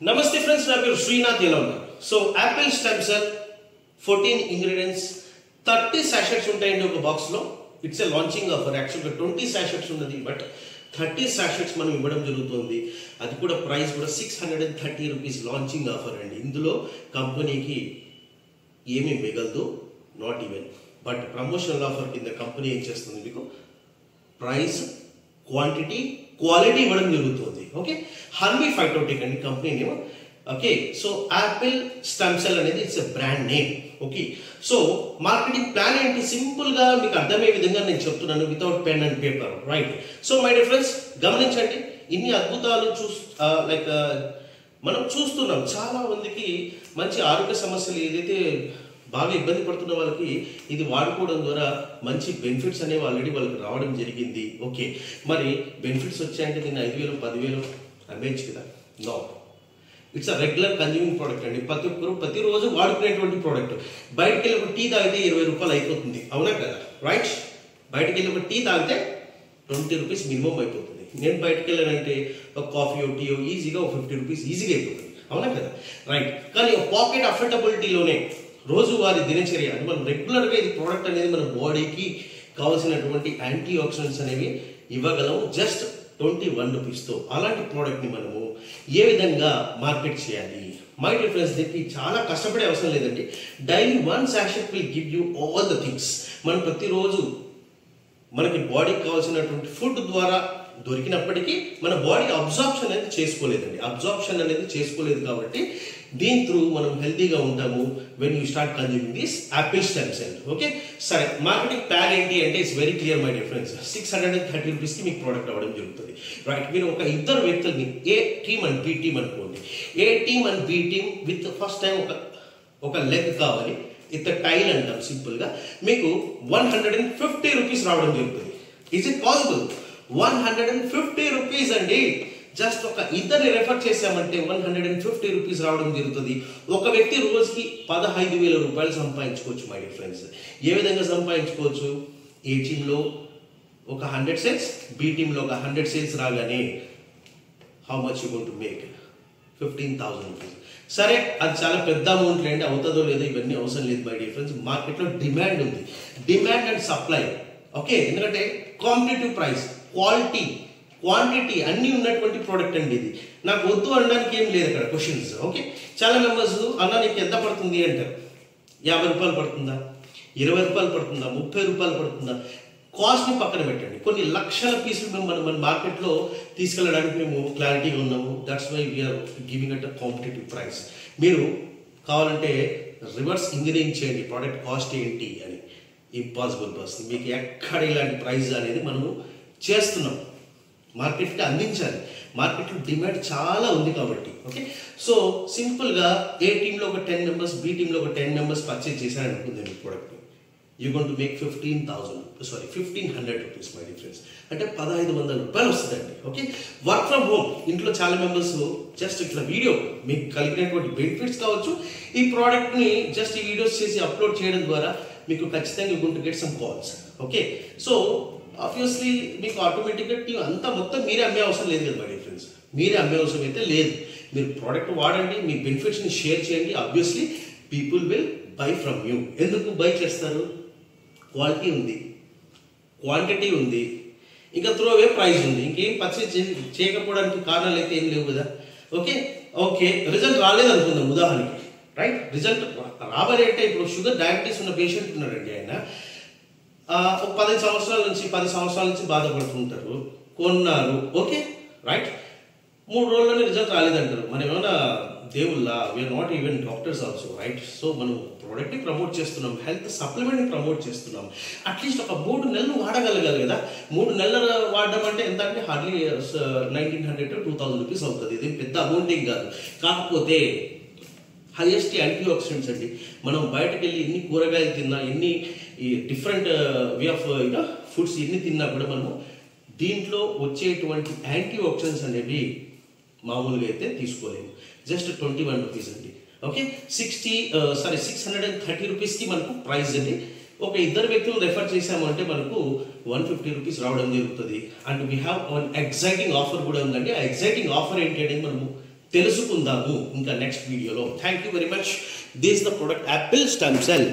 Namaste friends, నా పేరు శ్రీనాథ్ ఎలా ఉన్నారు? So apple stem cell 14 ingredients 30 sachets ఉంటాయండి ఒక బాక్స్ లో. It's a launching offer. యాక్చువల్గా 20 సాషెట్స్ ఉన్నది, బట్ 30 సాషెట్స్ మనం ఇవ్వడం జరుగుతుంది. అది కూడా ప్రైస్ కూడా 630 రూపీస్ లాంచింగ్ ఆఫర్ అండి. ఇందులో కంపెనీకి ఏమీ మిగలదు, not even. But promotional offer కింద కంపెనీ ఏం చేస్తుంది, మీకు ప్రైస్, క్వాంటిటీ, క్వాలిటీ ఇవ్వడం జరుగుతుంది. ఓకే, హన్వీ ఫైటోటెక్ అండి company name. Okay, so apple stem cell అనేది it's a brand name. Okay, so marketing plan ఏంటి, సింపుల్ గా మీకు అర్థమయ్యే విధంగా నేను చెప్తున్నాను, without pen and paper. Right, so my dear friends గమనించండి, ఇన్ని అద్భుతాలు మనం చూస్తున్నాం. చాలా మందికి మంచి ఆరోగ్య సమస్యలు ఏదైతే బాగా ఇబ్బంది పడుతున్న వాళ్ళకి ఇది వాడుకోవడం ద్వారా మంచి బెనిఫిట్స్ అనేవి ఆల్రెడీ వాళ్ళకి రావడం జరిగింది. ఓకే, మరి బెనిఫిట్స్ వచ్చాయంటే దీన్ని 5,000 10,000 అమ్మేయచ్చు కదా? No, it's a regular consuming product అండి. ప్రతి ఒక్కరు ప్రతిరోజు వాడుకునేటువంటి ప్రోడక్ట్. బయటకు వెళ్ళి ఒక టీ తాగితే 20 రూపాయలు అయిపోతుంది, అవునా కదా? రైట్, బయటకు వెళ్ళి ఒక టీ తాగితే 20 రూపీస్ మినిమం అయిపోతుంది. నేను బయటకు వెళ్ళానంటే ఒక కాఫీయో టీయో ఈజీగా ఒక 50 రూపీస్ ఈజీగా అయిపోతుంది, అవునా కదా? రైట్, కానీ ఒక పాకెట్ అఫోర్డబిలిటీలోనే రోజువారి దినచర్య అంటే మనం రెగ్యులర్గా ఇది ప్రోడక్ట్ అనేది మన బాడీకి కావాల్సినటువంటి యాంటీ ఆక్సిడెంట్స్ అనేవి ఇవ్వగలం జస్ట్ 21 రూపీస్తో. అలాంటి ప్రోడక్ట్ని మనము ఏ విధంగా మార్కెట్ చేయాలి? మై డియర్ ఫ్రెండ్స్, దీనికి చాలా కష్టపడే అవసరం లేదండి. Daily 1 sachet will give you all the things. మనం ప్రతిరోజు మనకి బాడీకి కావాల్సినటువంటి ఫుడ్ ద్వారా దొరికినప్పటికీ మన బాడీ అబ్జార్ప్షన్ అనేది చేసుకోలేదు కాబట్టి దీని త్రూ మనం హెల్తీగా ఉంటాము when you start consuming this Apple stem cell. Okay, సరే, మార్కెటింగ్ ప్లాన్ ఏంటి అంటే it's very clear my dear friends. 630 రూపీస్కి మీకు ప్రోడక్ట్ అవ్వడం జరుగుతుంది. రైట్, మీరు ఒక ఇద్దరు వ్యక్తుల్ని A team and B team అనుకోండి. A team and B team with first time ఒక లెగ్ కావాలి, ఇట్ టైల్ అంటాం సింపుల్ గా. మీకు 150 రూపీస్ రావడం జరుగుతుంది. Is it possible? 150 రూపీస్ అండి. జస్ట్ ఒక ఇద్దరిని రెఫర్ చేసామంటే 150 రూపీస్ రావడం జరుగుతుంది. ఒక వ్యక్తి రోజుకి 15,000 రూపాయలు సంపాదించుకోవచ్చు మై డియర్ ఫ్రెండ్స్. ఏ విధంగా సంపాదించుకోవచ్చు? ఏ టీంలో ఒక 100 సేల్స్, బి టీంలో ఒక 100 సేల్స్ రాగానే how much you going to make? 15,000 rupees. సరే, అది చాలా పెద్ద అమౌంట్ లేండి, అవుతుందో లేదో ఇవన్నీ అవసరం లేదు మై డియర్ ఫ్రెండ్స్. మార్కెట్లో డిమాండ్ ఉంది, డిమాండ్ అండ్ సప్లై. ఓకే, ఎందుకంటే కాంపిటేటివ్ ప్రైస్, క్వాలిటీ, క్వాంటిటీ అన్ని ఉన్నటువంటి ప్రోడక్ట్ అండి ఇది. నాకు వద్దు అనడానికి ఏం లేదు అక్కడ క్వశ్చన్స్. ఓకే, చాలా మెంబర్స్ అన్న నీకు ఎంత పడుతుంది అంటారు. 50 రూపాయలు పడుతుందా, 20 రూపాయలు పడుతుందా, 30 రూపాయలు పడుతుందా? కాస్ట్ని పక్కన పెట్టండి. కొన్ని లక్షల పీసులు మేము మన మార్కెట్లో తీసుకెళ్ళడానికి మేము క్లారిటీగా ఉన్నాము. That's why we're giving at a competitive price. మీరు కావాలంటే రివర్స్ ఇంజనీరింగ్ చేయండి, ప్రోడక్ట్ కాస్ట్ ఏంటి అని. ఇంపాసిబుల్ పర్సన్, మీకు ఎక్కడ ఇలాంటి ప్రైస్ అనేది మనము చేస్తున్నాం, మార్కెట్కి అందించాలి. మార్కెట్లో డిమాండ్ చాలా ఉంది కాబట్టి. ఓకే, సో సింపుల్గా ఏ టీంలో ఒక 10 మెంబర్స్, బి టీంలో ఒక 10 మెంబర్స్ పర్చేజ్ చేశారనుకుంది మీ product, you going to make 1500 rupees my dear friends. అంటే 1,500 రూపాయలు వస్తుందండి. ఓకే, వర్క్ ఫ్రమ్ హోమ్, ఇంట్లో చాలా మెంబర్స్ జస్ట్ ఇట్లా వీడియో మీకు కలిగినటువంటి బెనిఫిట్స్ కావచ్చు, ఈ ప్రోడక్ట్ని జస్ట్ ఈ వీడియోస్ చేసి అప్లోడ్ చేయడం ద్వారా మీకు ఖచ్చితంగా you going to get some calls. Okay, so obviously మీకు ఆటోమేటిక్గా టీం అంతా మొత్తం మీరే అమ్మే అవసరం లేదు కదా మై డియర్ ఫ్రెండ్స్. మీరే అమ్మే అవసరం అయితే లేదు. మీరు ప్రోడక్ట్ వాడండి, మీ బెనిఫిట్స్ని షేర్ చేయండి. Obviously people will buy from you. ఎందుకు బై చేస్తారు? క్వాలిటీ ఉంది, క్వాంటిటీ ఉంది, ఇంకా త్రో అవే ప్రైస్ ఉంది. ఇంకేం పర్చేజ్ చేయకపోవడానికి కారణాలు అయితే ఏం లేవు కదా. ఓకే, ఓకే, రిజల్ట్ రాలేదు అనుకుందాం ఉదాహరణకి. రైట్, రిజల్ట్ రావాలి అంటే ఇప్పుడు షుగర్ డయాబెటీస్ ఉన్న పేషెంట్ ఉన్నారండి, ఆయన ఒక 10 సంవత్సరాల నుంచి బాధపడుతుంటారు, కొన్నారు. ఓకే, రైట్, 3 రోజుల్లోనే రిజల్ట్ రాలేదంటారు. మనం ఏమైనా దేవుళ్ళా? We're not even doctors also. Right, so మనం ప్రోడక్ట్ని ప్రమోట్ చేస్తున్నాం, హెల్త్ సప్లిమెంట్ని ప్రమోట్ చేస్తున్నాం. అట్లీస్ట్ ఒక 3 నెలలు వాడగలగాలి కదా. 3 నెలలు వాడడం అంటే ఎంత అంటే హార్డ్లీ 1,900 to 2,000 రూపీస్ అవుతుంది. ఇది పెద్ద అమౌంట్ ఏం కాదు. కాకపోతే హైయెస్ట్ యాంటీ ఆక్సిడెంట్స్ అండి. మనం బయటకు వెళ్ళి ఎన్ని కూరగాయలు తిన్నా, ఎన్ని డిఫరెంట్ వే ఆఫ్ ఫుడ్స్ ఎన్ని తిన్నా కూడా మనము దీంట్లో వచ్చేటువంటి యాంటీ ఆక్సిడెంట్స్ అనేవి మామూలుగా అయితే తీసుకోలేము. జస్ట్ 21 రూపీస్ అండి. ఓకే, 630 రూపీస్కి మనకు ప్రైస్ అండి. ఒక ఇద్దరు వ్యక్తులు రెఫర్ చేసామంటే మనకు 150 రూపీస్ రావడం జరుగుతుంది. And we have one exciting offer కూడా ఉందండి. ఆ ఎగ్జైటింగ్ ఆఫర్ ఏంటి అనేది మనము తెలుసుకుందాము ఇంకా నెక్స్ట్ వీడియోలో. Thank you very much. This the product Apple stem cell.